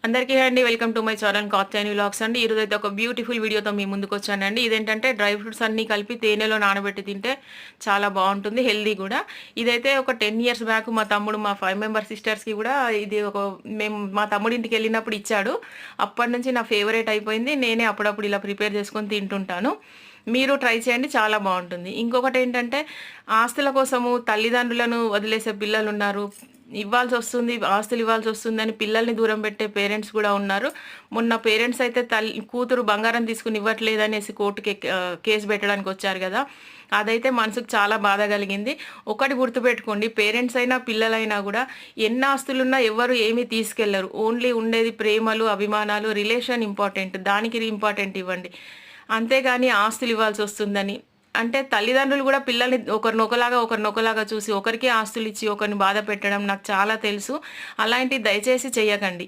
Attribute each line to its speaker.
Speaker 1: అందరికీ అండి welcome to my channel Katyayani vlogs అండి. ఈరోజు అయితే ఒక బ్యూటిఫుల్ వీడియోతో మీ ముందుకు వచ్చానండి. ఇదేంటంటే డ్రై ఫ్రూట్స్ అన్ని కలిపి తేనెలో నానబెట్టి తింటే చాలా బాగుంటుంది, హెల్దీ కూడా. ఇదైతే ఒక 10 ఇయర్స్ బ్యాక్ మా తమ్ముడు మా 5 మెంబర్ సిస్టర్స్కి కూడా ఇది మేము మా తమ్ముడి ఇంటికి వెళ్ళినప్పుడు ఇచ్చాడు. అప్పటి నుంచి నా ఫేవరెట్ అయిపోయింది. నేనే అప్పుడప్పుడు ఇలా ప్రిపేర్ చేసుకొని తింటుంటాను. మీరు ట్రై చేయండి, చాలా బాగుంటుంది. ఇంకొకటి ఏంటంటే ఆస్తుల కోసము తల్లిదండ్రులను వదిలేసే పిల్లలు ఉన్నారు, ఇవ్వాల్సి వస్తుంది, ఆస్తులు ఇవ్వాల్సి వస్తుందని పిల్లల్ని దూరం పెట్టే పేరెంట్స్ కూడా ఉన్నారు. మొన్న పేరెంట్స్ అయితే కూతురు బంగారం తీసుకుని ఇవ్వట్లేదనేసి కోర్టుకి కేసు పెట్టడానికి వచ్చారు కదా. అదైతే మనసుకు చాలా బాధ కలిగింది. ఒకటి గుర్తుపెట్టుకోండి, పేరెంట్స్ అయినా పిల్లలైనా కూడా ఎన్ని ఆస్తులున్నా ఎవరు ఏమీ తీసుకెళ్లరు. ఓన్లీ ఉండేది ప్రేమలు, అభిమానాలు, రిలేషన్ ఇంపార్టెంట్, దానికి ఇంపార్టెంట్ ఇవ్వండి. అంతేగాని ఆస్తులు ఇవ్వాల్సి వస్తుందని అంటే తల్లిదండ్రులు కూడా పిల్లల్ని ఒకరినొకలాగా చూసి ఒకరికి ఆస్తులు ఇచ్చి ఒకరిని బాధ పెట్టడం నాకు చాలా తెలుసు. అలాంటి దయచేసి చెయ్యకండి.